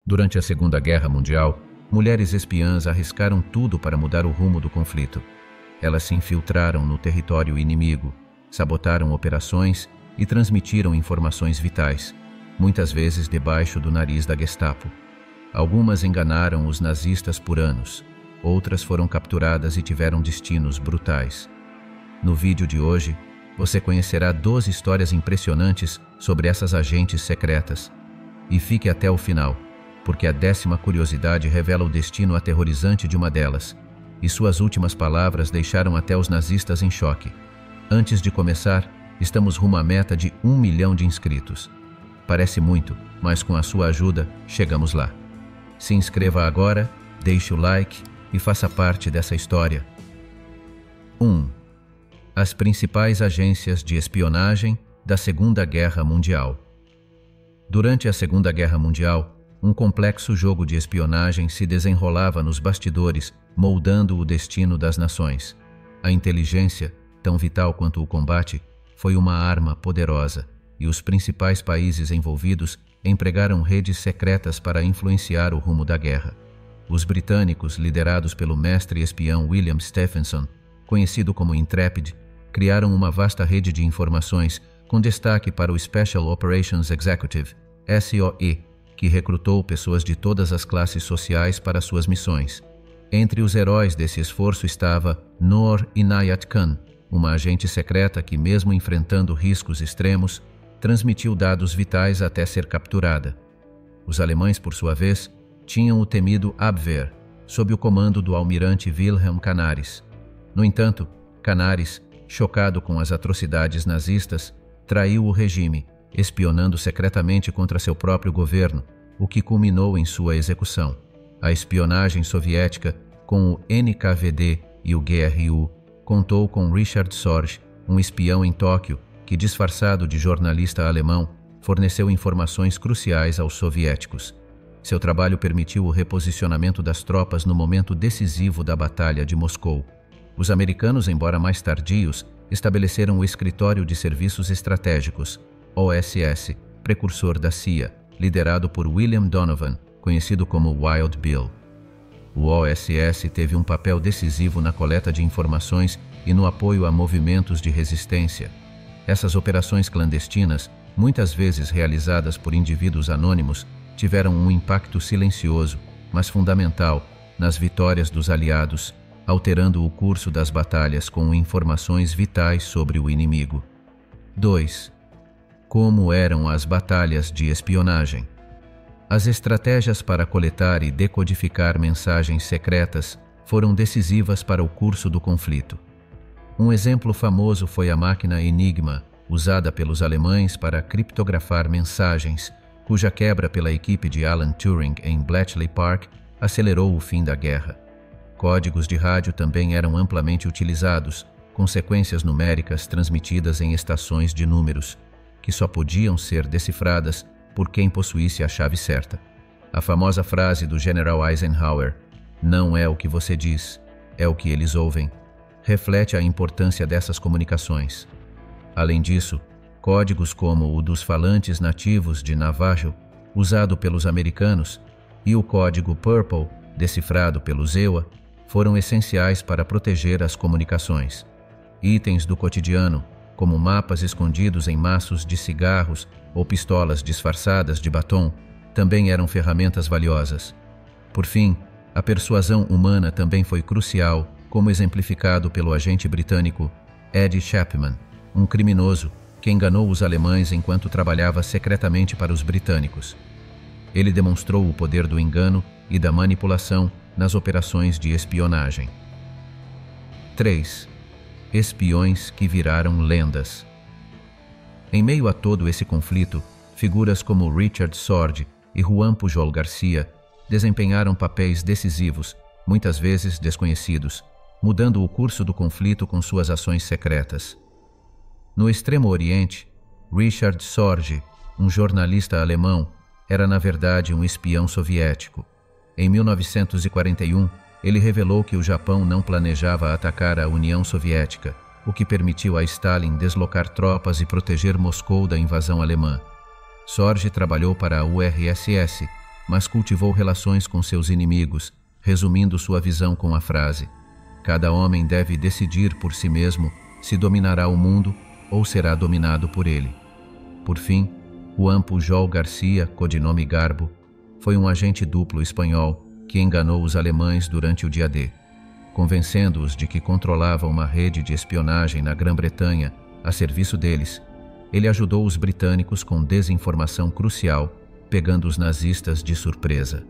Durante a Segunda Guerra Mundial, mulheres espiãs arriscaram tudo para mudar o rumo do conflito. Elas se infiltraram no território inimigo, sabotaram operações e transmitiram informações vitais, muitas vezes debaixo do nariz da Gestapo. Algumas enganaram os nazistas por anos, outras foram capturadas e tiveram destinos brutais. No vídeo de hoje, você conhecerá 12 histórias impressionantes sobre essas agentes secretas. E fique até o final, porque a 10ª curiosidade revela o destino aterrorizante de uma delas, e suas últimas palavras deixaram até os nazistas em choque. Antes de começar, estamos rumo à meta de 1 milhão de inscritos. Parece muito, mas com a sua ajuda, chegamos lá. Se inscreva agora, deixe o like e faça parte dessa história. 1. As principais agências de espionagem da Segunda Guerra Mundial. Durante a Segunda Guerra Mundial, um complexo jogo de espionagem se desenrolava nos bastidores, moldando o destino das nações. A inteligência, tão vital quanto o combate, foi uma arma poderosa, e os principais países envolvidos empregaram redes secretas para influenciar o rumo da guerra. Os britânicos, liderados pelo mestre espião William Stephenson, conhecido como Intrepid, criaram uma vasta rede de informações com destaque para o Special Operations Executive, SOE, que recrutou pessoas de todas as classes sociais para suas missões. Entre os heróis desse esforço estava Noor Inayat Khan, uma agente secreta que, mesmo enfrentando riscos extremos, transmitiu dados vitais até ser capturada. Os alemães, por sua vez, tinham o temido Abwehr, sob o comando do almirante Wilhelm Canaris. No entanto, Canaris, chocado com as atrocidades nazistas, traiu o regime, espionando secretamente contra seu próprio governo, o que culminou em sua execução. A espionagem soviética, com o NKVD e o GRU, contou com Richard Sorge, um espião em Tóquio, que, disfarçado de jornalista alemão, forneceu informações cruciais aos soviéticos. Seu trabalho permitiu o reposicionamento das tropas no momento decisivo da Batalha de Moscou. Os americanos, embora mais tardios, estabeleceram o Escritório de Serviços Estratégicos, OSS, precursor da CIA, liderado por William Donovan, conhecido como Wild Bill. O OSS teve um papel decisivo na coleta de informações e no apoio a movimentos de resistência. Essas operações clandestinas, muitas vezes realizadas por indivíduos anônimos, tiveram um impacto silencioso, mas fundamental, nas vitórias dos aliados, alterando o curso das batalhas com informações vitais sobre o inimigo. 2. Como eram as batalhas de espionagem? As estratégias para coletar e decodificar mensagens secretas foram decisivas para o curso do conflito. Um exemplo famoso foi a máquina Enigma, usada pelos alemães para criptografar mensagens, cuja quebra pela equipe de Alan Turing em Bletchley Park acelerou o fim da guerra. Códigos de rádio também eram amplamente utilizados, com sequências numéricas transmitidas em estações de números, que só podiam ser decifradas por quem possuísse a chave certa. A famosa frase do General Eisenhower, "Não é o que você diz, é o que eles ouvem", reflete a importância dessas comunicações. Além disso, códigos como o dos falantes nativos de Navajo, usado pelos americanos, e o código Purple, decifrado pelos EWA, foram essenciais para proteger as comunicações. Itens do cotidiano, como mapas escondidos em maços de cigarros ou pistolas disfarçadas de batom, também eram ferramentas valiosas. Por fim, a persuasão humana também foi crucial, como exemplificado pelo agente britânico Eddie Chapman, um criminoso que enganou os alemães enquanto trabalhava secretamente para os britânicos. Ele demonstrou o poder do engano e da manipulação nas operações de espionagem. 3. Espiões que viraram lendas. Em meio a todo esse conflito, figuras como Richard Sorge e Juan Pujol Garcia desempenharam papéis decisivos, muitas vezes desconhecidos, mudando o curso do conflito com suas ações secretas. No Extremo Oriente, Richard Sorge, um jornalista alemão, era na verdade um espião soviético. Em 1941, ele revelou que o Japão não planejava atacar a União Soviética, o que permitiu a Stalin deslocar tropas e proteger Moscou da invasão alemã. Sorge trabalhou para a URSS, mas cultivou relações com seus inimigos, resumindo sua visão com a frase: cada homem deve decidir por si mesmo se dominará o mundo ou será dominado por ele. Por fim, Juan Pujol Garcia, codinome Garbo, foi um agente duplo espanhol que enganou os alemães durante o dia D, convencendo-os de que controlava uma rede de espionagem na Grã-Bretanha a serviço deles. Ele ajudou os britânicos com desinformação crucial, pegando os nazistas de surpresa.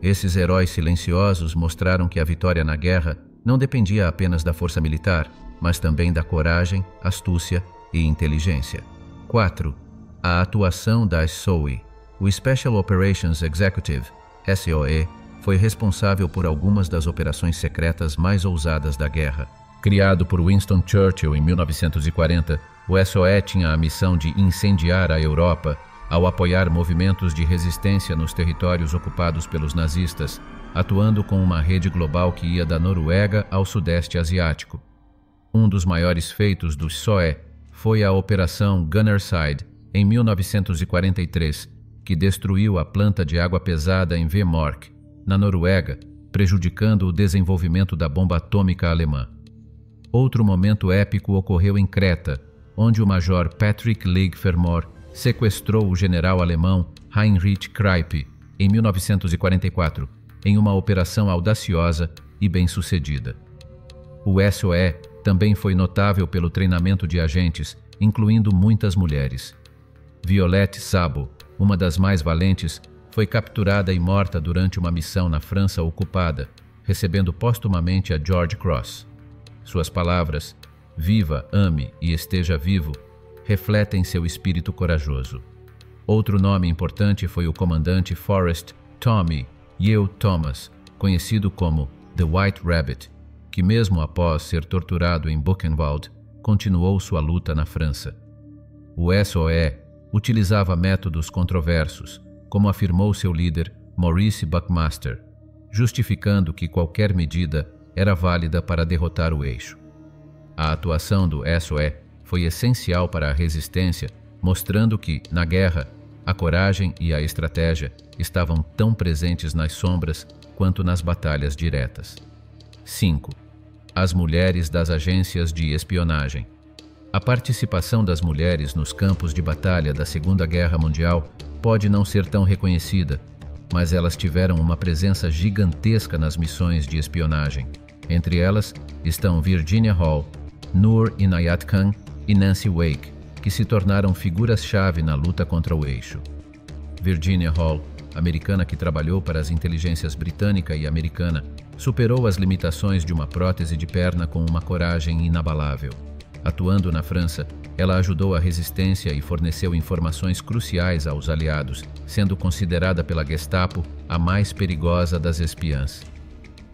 Esses heróis silenciosos mostraram que a vitória na guerra não dependia apenas da força militar, mas também da coragem, astúcia e inteligência. 4. A atuação da SOE. O Special Operations Executive, SOE, foi responsável por algumas das operações secretas mais ousadas da guerra. Criado por Winston Churchill em 1940, o SOE tinha a missão de incendiar a Europa ao apoiar movimentos de resistência nos territórios ocupados pelos nazistas, atuando com uma rede global que ia da Noruega ao Sudeste Asiático. Um dos maiores feitos do SOE foi a Operação Gunnerside, em 1943, que destruiu a planta de água pesada em Vemork, na Noruega, prejudicando o desenvolvimento da bomba atômica alemã. Outro momento épico ocorreu em Creta, onde o major Patrick Leigh Fermor sequestrou o general alemão Heinrich Kreipe em 1944, em uma operação audaciosa e bem-sucedida. O SOE também foi notável pelo treinamento de agentes, incluindo muitas mulheres. Violette Sabo, uma das mais valentes, foi capturada e morta durante uma missão na França ocupada, recebendo póstumamente a George Cross. Suas palavras, "Viva, ame e esteja vivo", refletem seu espírito corajoso. Outro nome importante foi o comandante Forrest Tommy Yeo Thomas, conhecido como The White Rabbit, que mesmo após ser torturado em Buchenwald, continuou sua luta na França. O SOE utilizava métodos controversos, como afirmou seu líder, Maurice Buckmaster, justificando que qualquer medida era válida para derrotar o eixo. A atuação do SOE foi essencial para a resistência, mostrando que, na guerra, a coragem e a estratégia estavam tão presentes nas sombras quanto nas batalhas diretas. 5. As mulheres das agências de espionagem. A participação das mulheres nos campos de batalha da Segunda Guerra Mundial pode não ser tão reconhecida, mas elas tiveram uma presença gigantesca nas missões de espionagem. Entre elas estão Virginia Hall, Noor Inayat Khan e Nancy Wake, que se tornaram figuras-chave na luta contra o eixo. Virginia Hall, americana que trabalhou para as inteligências britânica e americana, superou as limitações de uma prótese de perna com uma coragem inabalável. Atuando na França, ela ajudou a resistência e forneceu informações cruciais aos aliados, sendo considerada pela Gestapo a mais perigosa das espiãs.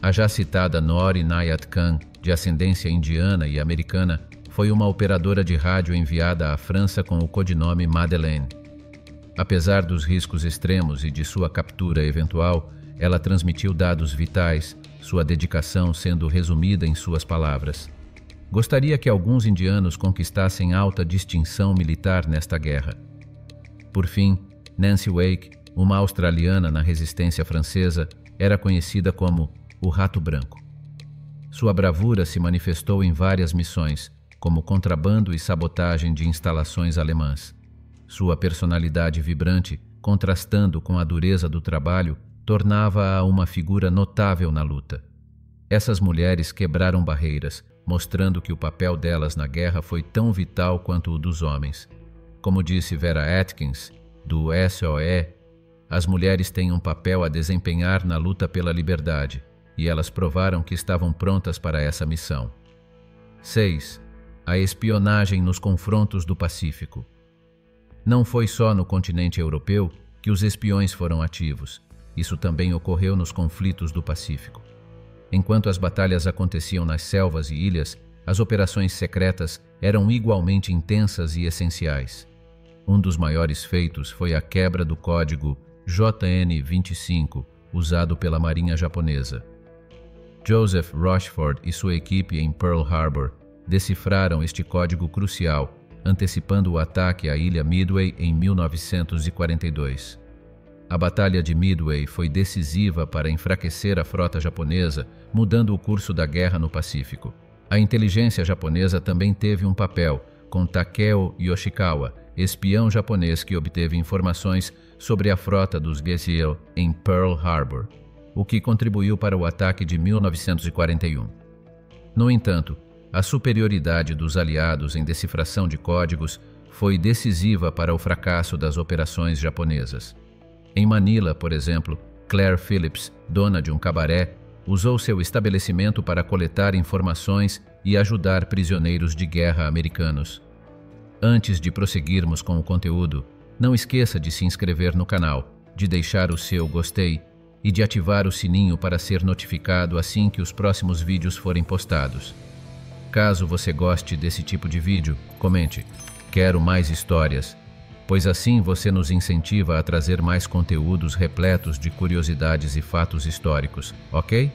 A já citada Noor Inayat Khan, de ascendência indiana e americana, foi uma operadora de rádio enviada à França com o codinome Madeleine. Apesar dos riscos extremos e de sua captura eventual, ela transmitiu dados vitais, sua dedicação sendo resumida em suas palavras: "Gostaria que alguns indianos conquistassem alta distinção militar nesta guerra." Por fim, Nancy Wake, uma australiana na resistência francesa, era conhecida como o Rato Branco. Sua bravura se manifestou em várias missões, como contrabando e sabotagem de instalações alemãs. Sua personalidade vibrante, contrastando com a dureza do trabalho, tornava-a uma figura notável na luta. Essas mulheres quebraram barreiras, mostrando que o papel delas na guerra foi tão vital quanto o dos homens. Como disse Vera Atkins, do SOE, as mulheres têm um papel a desempenhar na luta pela liberdade, e elas provaram que estavam prontas para essa missão. 6. A espionagem nos confrontos do Pacífico. Não foi só no continente europeu que os espiões foram ativos. Isso também ocorreu nos conflitos do Pacífico. Enquanto as batalhas aconteciam nas selvas e ilhas, as operações secretas eram igualmente intensas e essenciais. Um dos maiores feitos foi a quebra do código JN-25, usado pela Marinha Japonesa. Joseph Rochford e sua equipe em Pearl Harbor decifraram este código crucial, antecipando o ataque à ilha Midway em 1942. A Batalha de Midway foi decisiva para enfraquecer a frota japonesa, mudando o curso da guerra no Pacífico. A inteligência japonesa também teve um papel, com Takeo Yoshikawa, espião japonês que obteve informações sobre a frota dos Geisel em Pearl Harbor, o que contribuiu para o ataque de 1941. No entanto, a superioridade dos aliados em decifração de códigos foi decisiva para o fracasso das operações japonesas. Em Manila, por exemplo, Claire Phillips, dona de um cabaré, usou seu estabelecimento para coletar informações e ajudar prisioneiros de guerra americanos. Antes de prosseguirmos com o conteúdo, não esqueça de se inscrever no canal, de deixar o seu gostei e de ativar o sininho para ser notificado assim que os próximos vídeos forem postados. Caso você goste desse tipo de vídeo, comente "Quero mais histórias", pois assim você nos incentiva a trazer mais conteúdos repletos de curiosidades e fatos históricos, ok?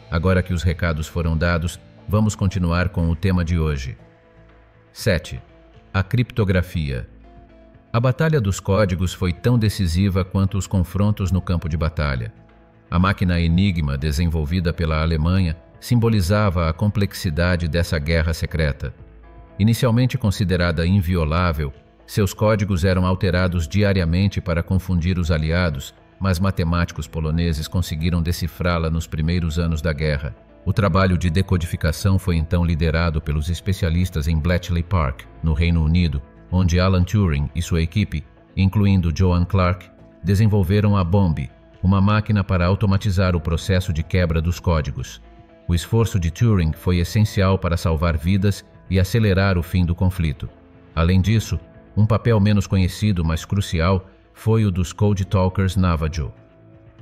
Agora que os recados foram dados, vamos continuar com o tema de hoje. 7. A criptografia. A Batalha dos Códigos foi tão decisiva quanto os confrontos no campo de batalha. A máquina Enigma, desenvolvida pela Alemanha, simbolizava a complexidade dessa guerra secreta. Inicialmente considerada inviolável, seus códigos eram alterados diariamente para confundir os aliados, mas matemáticos poloneses conseguiram decifrá-la nos primeiros anos da guerra. O trabalho de decodificação foi então liderado pelos especialistas em Bletchley Park, no Reino Unido, onde Alan Turing e sua equipe, incluindo Joan Clark, desenvolveram a BOMB, uma máquina para automatizar o processo de quebra dos códigos. O esforço de Turing foi essencial para salvar vidas e acelerar o fim do conflito. Além disso, um papel menos conhecido, mas crucial, foi o dos Code Talkers Navajo.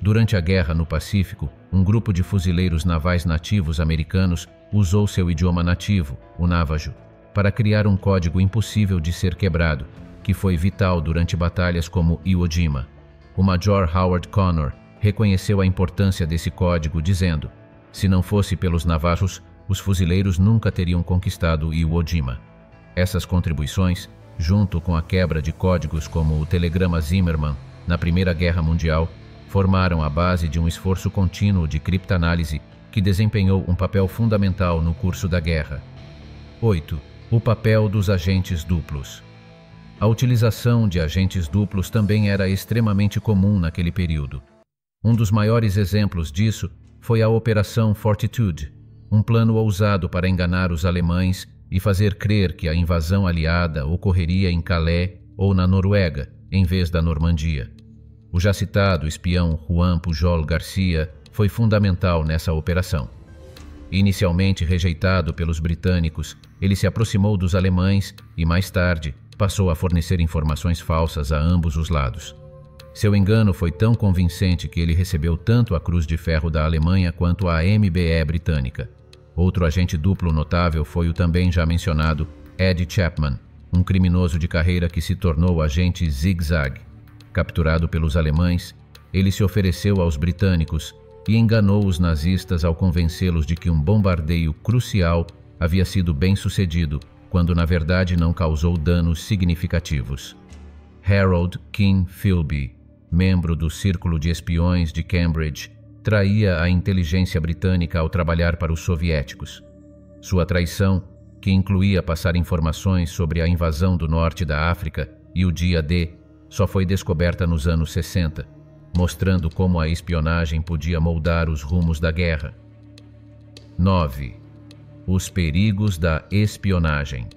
Durante a guerra no Pacífico, um grupo de fuzileiros navais nativos americanos usou seu idioma nativo, o Navajo, para criar um código impossível de ser quebrado, que foi vital durante batalhas como Iwo Jima. O Major Howard Connor reconheceu a importância desse código, dizendo: "Se não fosse pelos navajos, os fuzileiros nunca teriam conquistado Iwo Jima." Essas contribuições, junto com a quebra de códigos como o telegrama Zimmermann na Primeira Guerra Mundial, formaram a base de um esforço contínuo de criptanálise que desempenhou um papel fundamental no curso da guerra. 8. O papel dos agentes duplos. A utilização de agentes duplos também era extremamente comum naquele período. Um dos maiores exemplos disso foi a Operação Fortitude, um plano ousado para enganar os alemães e fazer crer que a invasão aliada ocorreria em Calais ou na Noruega, em vez da Normandia. O já citado espião Juan Pujol Garcia foi fundamental nessa operação. Inicialmente rejeitado pelos britânicos, ele se aproximou dos alemães e, mais tarde, passou a fornecer informações falsas a ambos os lados. Seu engano foi tão convincente que ele recebeu tanto a Cruz de Ferro da Alemanha quanto a MBE britânica. Outro agente duplo notável foi o também já mencionado Ed Chapman, um criminoso de carreira que se tornou agente Zig-Zag. Capturado pelos alemães, ele se ofereceu aos britânicos e enganou os nazistas ao convencê-los de que um bombardeio crucial havia sido bem sucedido, quando na verdade não causou danos significativos. Harold King Philby, membro do Círculo de Espiões de Cambridge, traía a inteligência britânica ao trabalhar para os soviéticos. Sua traição, que incluía passar informações sobre a invasão do norte da África e o dia D, só foi descoberta nos anos 60, mostrando como a espionagem podia moldar os rumos da guerra. 9. Os perigos da espionagem.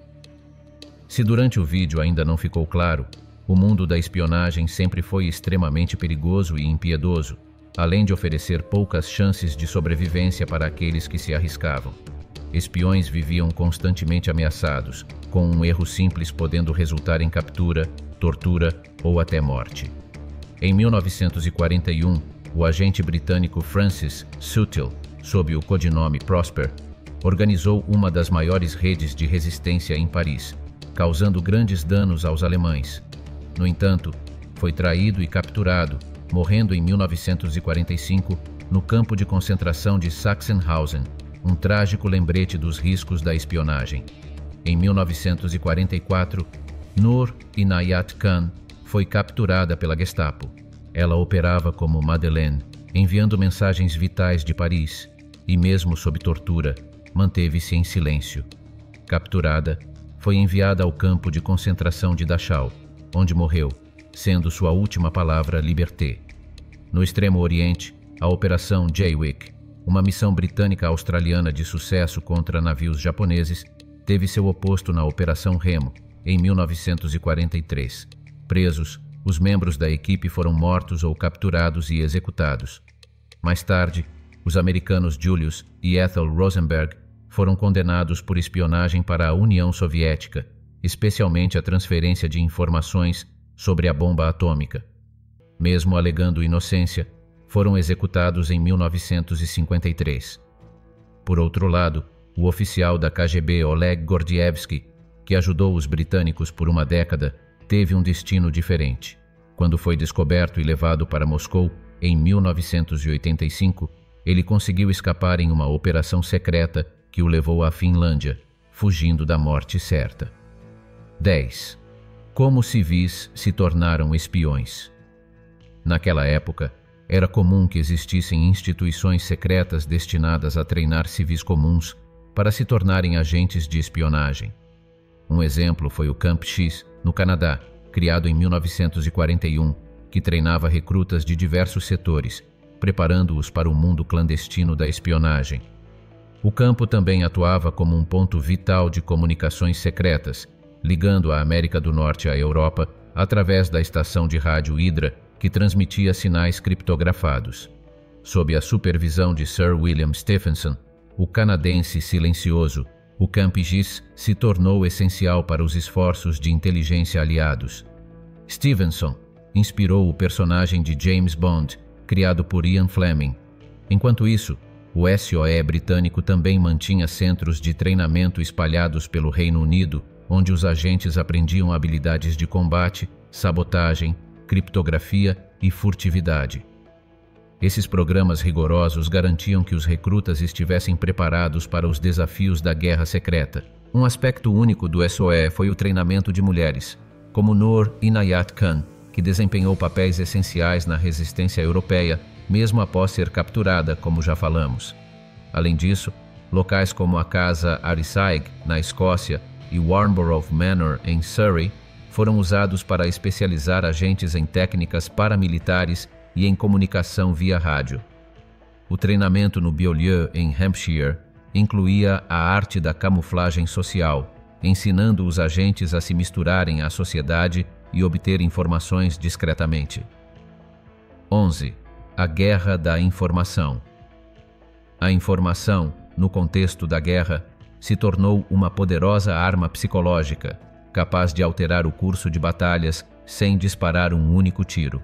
Se durante o vídeo ainda não ficou claro, o mundo da espionagem sempre foi extremamente perigoso e impiedoso, além de oferecer poucas chances de sobrevivência para aqueles que se arriscavam. Espiões viviam constantemente ameaçados, com um erro simples podendo resultar em captura, tortura ou até morte. Em 1941, o agente britânico Francis Sutil, sob o codinome Prosper, organizou uma das maiores redes de resistência em Paris, causando grandes danos aos alemães. No entanto, foi traído e capturado, morrendo em 1945 no campo de concentração de Sachsenhausen, um trágico lembrete dos riscos da espionagem. Em 1944, Noor Inayat Khan foi capturada pela Gestapo. Ela operava como Madeleine, enviando mensagens vitais de Paris, e mesmo sob tortura, manteve-se em silêncio. Capturada, foi enviada ao campo de concentração de Dachau, onde morreu, sendo sua última palavra liberté. No Extremo Oriente, a Operação Jaywick, uma missão britânica-australiana de sucesso contra navios japoneses, teve seu oposto na Operação Remo, em 1943. Presos, os membros da equipe foram mortos ou capturados e executados. Mais tarde, os americanos Julius e Ethel Rosenberg foram condenados por espionagem para a União Soviética, especialmente a transferência de informações sobre a bomba atômica. Mesmo alegando inocência, foram executados em 1953. Por outro lado, o oficial da KGB Oleg Gordievsky, que ajudou os britânicos por uma década, teve um destino diferente. Quando foi descoberto e levado para Moscou, em 1985, ele conseguiu escapar em uma operação secreta que o levou à Finlândia, fugindo da morte certa. 10. Como civis se tornaram espiões. Naquela época, era comum que existissem instituições secretas destinadas a treinar civis comuns para se tornarem agentes de espionagem. Um exemplo foi o Camp X, no Canadá, criado em 1941, que treinava recrutas de diversos setores, preparando-os para o mundo clandestino da espionagem. O campo também atuava como um ponto vital de comunicações secretas, ligando a América do Norte à Europa através da estação de rádio Hydra, que transmitia sinais criptografados. Sob a supervisão de Sir William Stephenson, o canadense silencioso, o Camp X se tornou essencial para os esforços de inteligência aliados. Stephenson inspirou o personagem de James Bond, criado por Ian Fleming. Enquanto isso, o SOE britânico também mantinha centros de treinamento espalhados pelo Reino Unido, onde os agentes aprendiam habilidades de combate, sabotagem, criptografia e furtividade. Esses programas rigorosos garantiam que os recrutas estivessem preparados para os desafios da guerra secreta. Um aspecto único do SOE foi o treinamento de mulheres, como Noor Inayat Khan, que desempenhou papéis essenciais na resistência europeia, mesmo após ser capturada, como já falamos. Além disso, locais como a Casa Arisaig, na Escócia, e Warnborough Manor, em Surrey, foram usados para especializar agentes em técnicas paramilitares e em comunicação via rádio. O treinamento no Beaulieu, em Hampshire, incluía a arte da camuflagem social, ensinando os agentes a se misturarem à sociedade e obter informações discretamente. 11. A Guerra da Informação. A informação, no contexto da guerra, se tornou uma poderosa arma psicológica, capaz de alterar o curso de batalhas sem disparar um único tiro.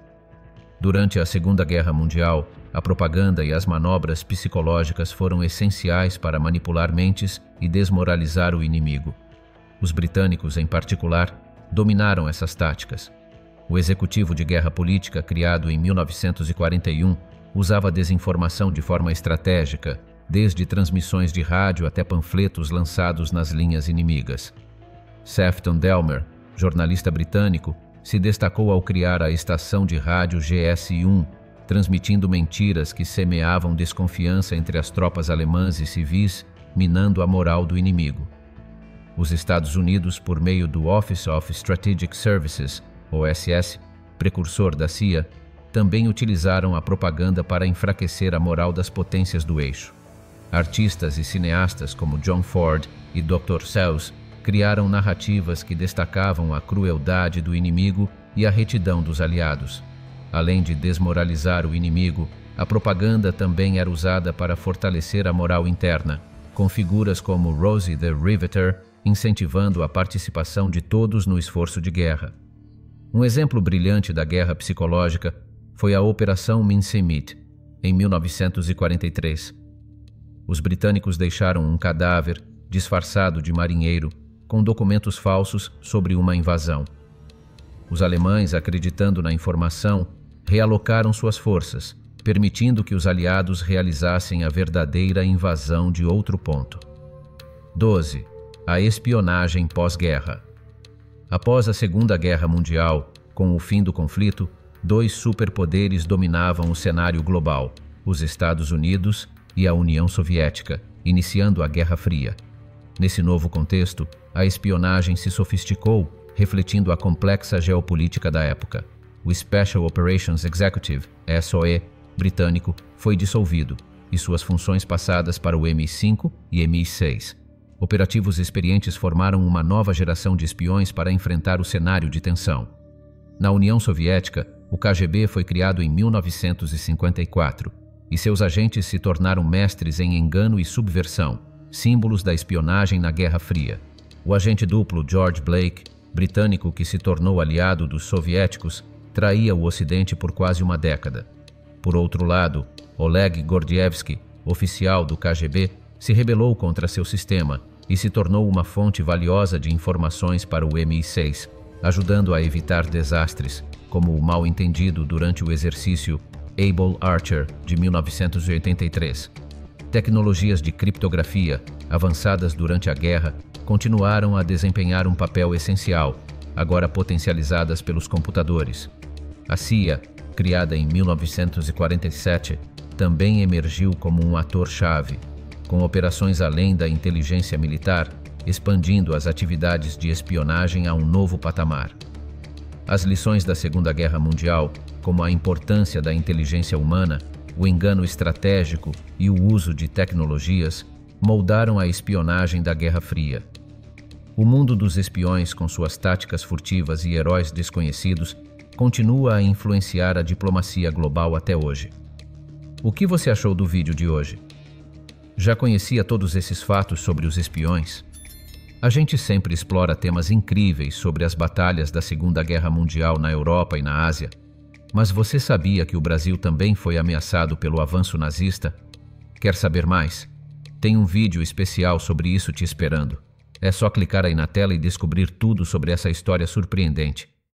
Durante a Segunda Guerra Mundial, a propaganda e as manobras psicológicas foram essenciais para manipular mentes e desmoralizar o inimigo. Os britânicos, em particular, dominaram essas táticas. O Executivo de Guerra Política, criado em 1941, usava a desinformação de forma estratégica, desde transmissões de rádio até panfletos lançados nas linhas inimigas. Sefton Delmer, jornalista britânico, se destacou ao criar a estação de rádio GS1, transmitindo mentiras que semeavam desconfiança entre as tropas alemãs e civis, minando a moral do inimigo. Os Estados Unidos, por meio do Office of Strategic Services, OSS, precursor da CIA, também utilizaram a propaganda para enfraquecer a moral das potências do eixo. Artistas e cineastas como John Ford e Dr. Seuss criaram narrativas que destacavam a crueldade do inimigo e a retidão dos aliados. Além de desmoralizar o inimigo, a propaganda também era usada para fortalecer a moral interna, com figuras como Rosie the Riveter incentivando a participação de todos no esforço de guerra. Um exemplo brilhante da guerra psicológica foi a Operação Mincemeat, em 1943. Os britânicos deixaram um cadáver, disfarçado de marinheiro, com documentos falsos sobre uma invasão. Os alemães, acreditando na informação, realocaram suas forças, permitindo que os aliados realizassem a verdadeira invasão de outro ponto. 12. A espionagem pós-guerra. Após a Segunda Guerra Mundial, com o fim do conflito, dois superpoderes dominavam o cenário global, os Estados Unidos e a União Soviética, iniciando a Guerra Fria. Nesse novo contexto, a espionagem se sofisticou, refletindo a complexa geopolítica da época. O Special Operations Executive, SOE, britânico, foi dissolvido e suas funções passadas para o MI5 e MI6. Operativos experientes formaram uma nova geração de espiões para enfrentar o cenário de tensão. Na União Soviética, o KGB foi criado em 1954 e seus agentes se tornaram mestres em engano e subversão, símbolos da espionagem na Guerra Fria. O agente duplo George Blake, britânico que se tornou aliado dos soviéticos, traía o Ocidente por quase uma década. Por outro lado, Oleg Gordievsky, oficial do KGB, se rebelou contra seu sistema e se tornou uma fonte valiosa de informações para o MI6, ajudando a evitar desastres, como o mal-entendido durante o exercício Able Archer de 1983. Tecnologias de criptografia, avançadas durante a guerra, continuaram a desempenhar um papel essencial, agora potencializadas pelos computadores. A CIA, criada em 1947, também emergiu como um ator-chave, com operações além da inteligência militar, expandindo as atividades de espionagem a um novo patamar. As lições da Segunda Guerra Mundial, como a importância da inteligência humana, o engano estratégico e o uso de tecnologias, moldaram a espionagem da Guerra Fria. O mundo dos espiões, com suas táticas furtivas e heróis desconhecidos, continua a influenciar a diplomacia global até hoje. O que você achou do vídeo de hoje? Já conhecia todos esses fatos sobre os espiões? A gente sempre explora temas incríveis sobre as batalhas da Segunda Guerra Mundial na Europa e na Ásia, mas você sabia que o Brasil também foi ameaçado pelo avanço nazista? Quer saber mais? Tem um vídeo especial sobre isso te esperando. É só clicar aí na tela e descobrir tudo sobre essa história surpreendente.